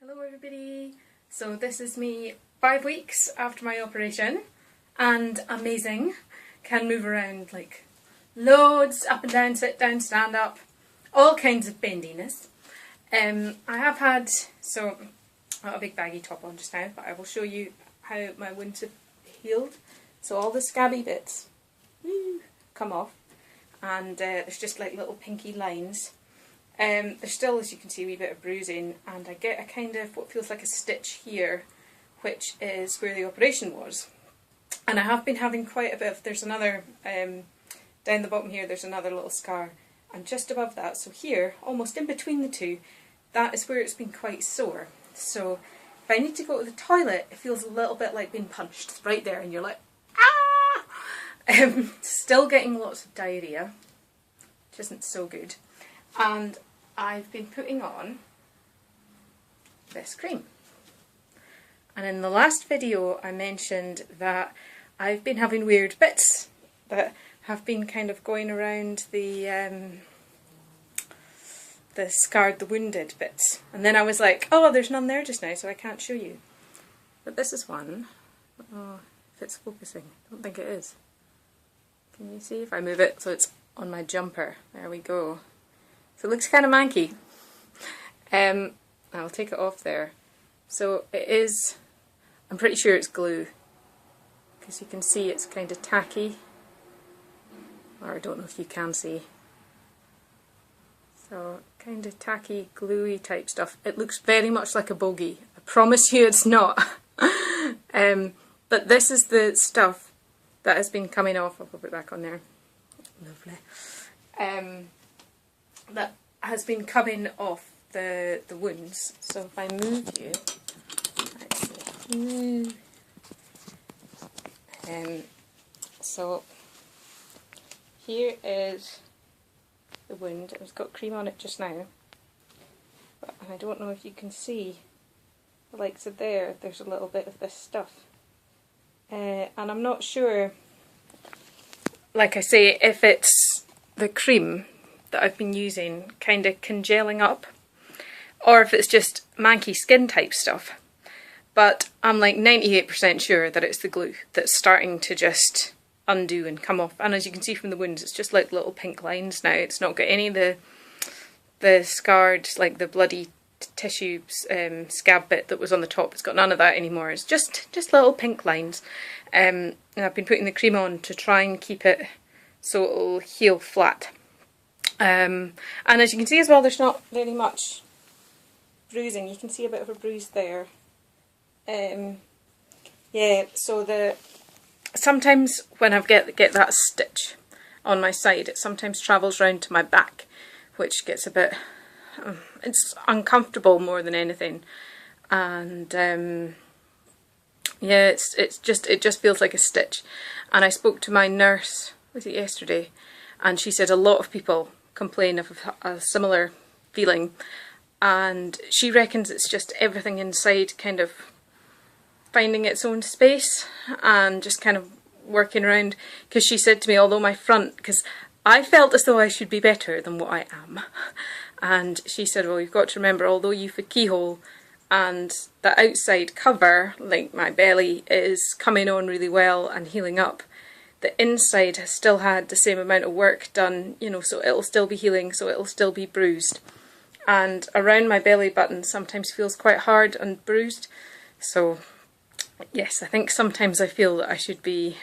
Hello everybody! So this is me 5 weeks after my operation and amazing. Can move around like loads, up and down, sit down, stand up, all kinds of bendiness. I have had, so I've got a big baggy top on just now, but I will show you how my wounds have healed. So all the scabby bits come off and there's just like little pinky lines. There's still, as you can see, a wee bit of bruising, and I get a kind of what feels like a stitch here, which is where the operation was. And I have been having quite a bit of, there's another, down the bottom here there's another little scar, and just above that, so here, almost in between the two, that is where it's been quite sore. So if I need to go to the toilet, it feels a little bit like being punched right there, and you're like, ah! Still getting lots of diarrhea, which isn't so good. And I've been putting on this cream. And in the last video I mentioned that I've been having weird bits that have been kind of going around the scarred, the wounded bits. And then I was like, oh, there's none there just now, so I can't show you. But this is one. Oh, if it's focusing. I don't think it is. Can you see if I move it so it's on my jumper? There we go. So it looks kind of manky. I'll take it off there. So it is, I'm pretty sure it's glue, because you can see it's kind of tacky, or I don't know if you can see. So kind of tacky, gluey type stuff. It looks very much like a bogey. I promise you it's not. But this is the stuff that has been coming off. I'll put it back on there. Lovely. That has been coming off the wounds. So if I move you, let's see. So here is the wound. It's got cream on it just now, but I don't know if you can see, like, so there's a little bit of this stuff, and I'm not sure, like I say, if it's the cream that I've been using kind of congealing up, or if it's just manky skin type stuff. But I'm like 98% sure that it's the glue that's starting to just undo and come off. And as you can see from the wounds, it's just like little pink lines now. It's not got any of the scarred, like the bloody tissue scab bit that was on the top. It's got none of that anymore. It's just little pink lines. And I've been putting the cream on to try and keep it so it'll heal flat. And as you can see as well, there's not very much bruising. You can see a bit of a bruise there. Yeah, so sometimes when I get that stitch on my side, it sometimes travels round to my back, which gets a bit, it's uncomfortable more than anything. And yeah, it just feels like a stitch. And I spoke to my nurse, was it yesterday, and she said a lot of people complain of a similar feeling, and she reckons it's just everything inside kind of finding its own space and just kind of working around, because she said to me, although my front, because I felt as though I should be better than what I am, and she said, well, you've got to remember, although you've a keyhole and the outside cover, like my belly, is coming on really well and healing up, the inside has still had the same amount of work done, you know, so it'll still be healing, so it'll still be bruised. And around my belly button sometimes feels quite hard and bruised. So yes, I think sometimes I feel that I should be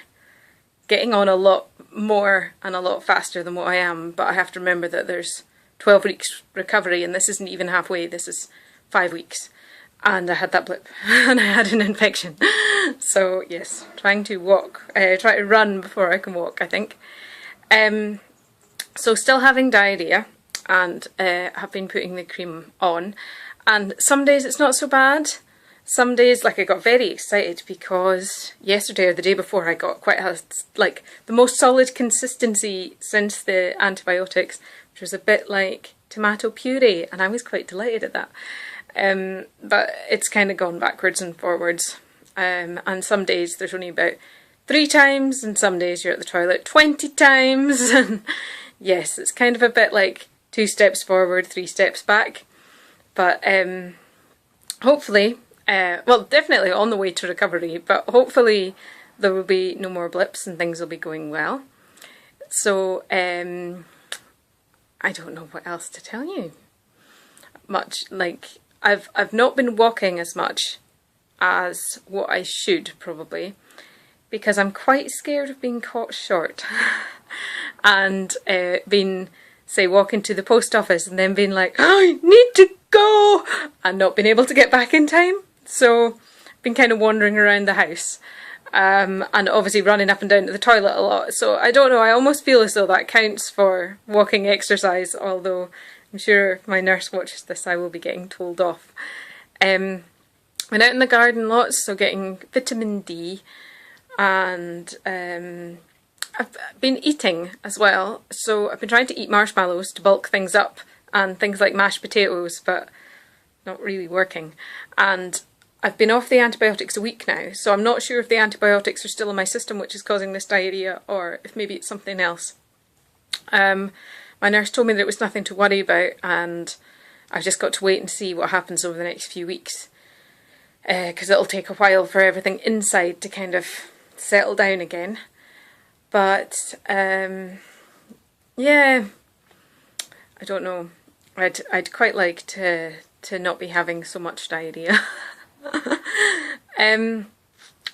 getting on a lot more and a lot faster than what I am, but I have to remember that there's 12 weeks recovery, and this isn't even halfway, this is 5 weeks. And I had that blip, and I had an infection. So yes, trying to try to run before I can walk, I think. So still having diarrhea, and have been putting the cream on. And some days it's not so bad. Some days, like, I got very excited because yesterday or the day before I got quite like the most solid consistency since the antibiotics, which was a bit like tomato puree, and I was quite delighted at that. But it's kind of gone backwards and forwards, and some days there's only about 3 times, and some days you're at the toilet 20 times, and yes, it's kind of a bit like 2 steps forward, 3 steps back. But hopefully, well, definitely on the way to recovery, but hopefully there will be no more blips and things will be going well. So, I don't know what else to tell you. Much like, I've not been walking as much as what I should probably, because I'm quite scared of being caught short and being, say, walking to the post office and then being like, I need to go, and not being able to get back in time. So I've been kind of wandering around the house, and obviously running up and down to the toilet a lot. So I don't know, I almost feel as though that counts for walking exercise, although I'm sure if my nurse watches this I will be getting told off. Went out in the garden lots, so getting vitamin D, and I've been eating as well, so I've been trying to eat marshmallows to bulk things up and things like mashed potatoes, but not really working. And I've been off the antibiotics a week now, so I'm not sure if the antibiotics are still in my system which is causing this diarrhoea, or if maybe it's something else. My nurse told me that it was nothing to worry about, and I've just got to wait and see what happens over the next few weeks, because it'll take a while for everything inside to kind of settle down again. But yeah, I don't know. I'd quite like to not be having so much diarrhea.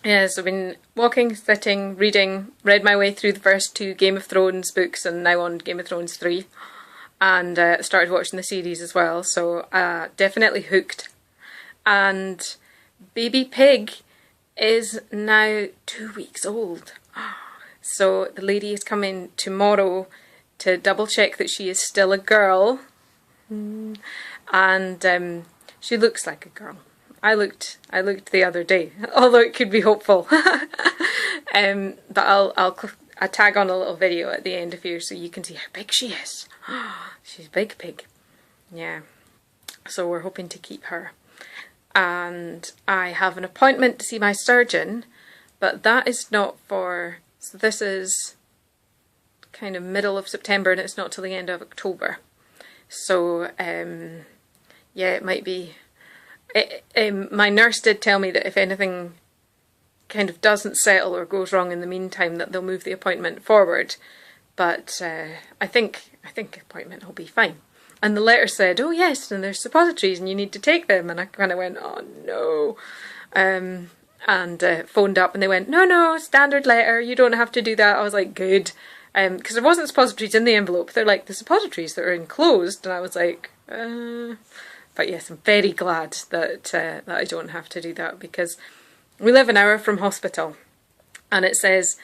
Yeah, so I've been walking, sitting, reading, read my way through the first 2 Game of Thrones books and now on Game of Thrones 3, and started watching the series as well, so definitely hooked. And baby pig is now 2 weeks old. So the lady is coming tomorrow to double check that she is still a girl. And she looks like a girl. I looked the other day, although it could be hopeful. But I'll tag on a little video at the end of here so you can see how big she is. She's a big pig. Yeah. So we're hoping to keep her. And I have an appointment to see my surgeon, but that is not for, so this is kind of middle of September and it's not till the end of October. So yeah, it might be, my nurse did tell me that if anything kind of doesn't settle or goes wrong in the meantime, that they'll move the appointment forward. But I think appointment will be fine. And the letter said, oh yes, and there's suppositories and you need to take them. And I kind of went, oh no. And phoned up and they went, no, standard letter, you don't have to do that. I was like, good. Because there wasn't suppositories in the envelope. They're like the suppositories that are enclosed. And I was like, But yes, I'm very glad that, that I don't have to do that, because we live an hour from hospital. And it says,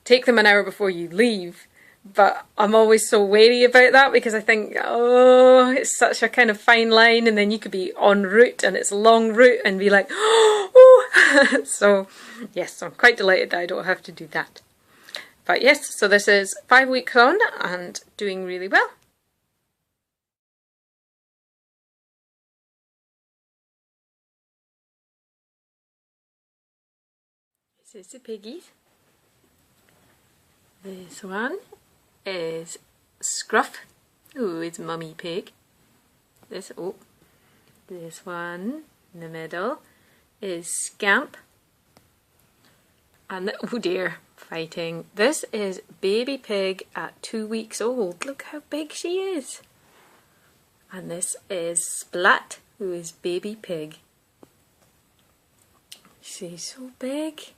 take them an hour before you leave. But I'm always so wary about that, because I think, oh, it's such a kind of fine line, and then you could be en route and it's a long route and be like, oh. So yes, I'm quite delighted that I don't have to do that. But yes, so this is 5 weeks on and doing really well. This is the piggies. This one is Scruff. Ooh, it's Mummy Pig. This one in the middle is Scamp. And oh dear, fighting. This is Baby Pig at 2 weeks old. Look how big she is. And this is Splat, who is Baby Pig. She's so big.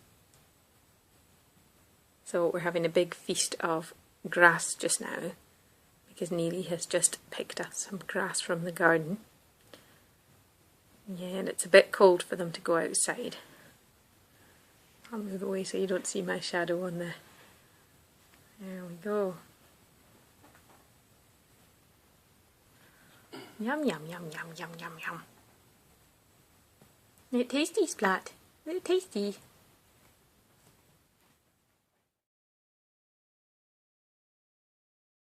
So we're having a big feast of grass just now, because Neely has just picked us some grass from the garden. Yeah, and it's a bit cold for them to go outside. I'll move away so you don't see my shadow on the... There we go. Yum, yum, yum, yum, yum, yum, yum. Is it tasty, Splat? Is it tasty?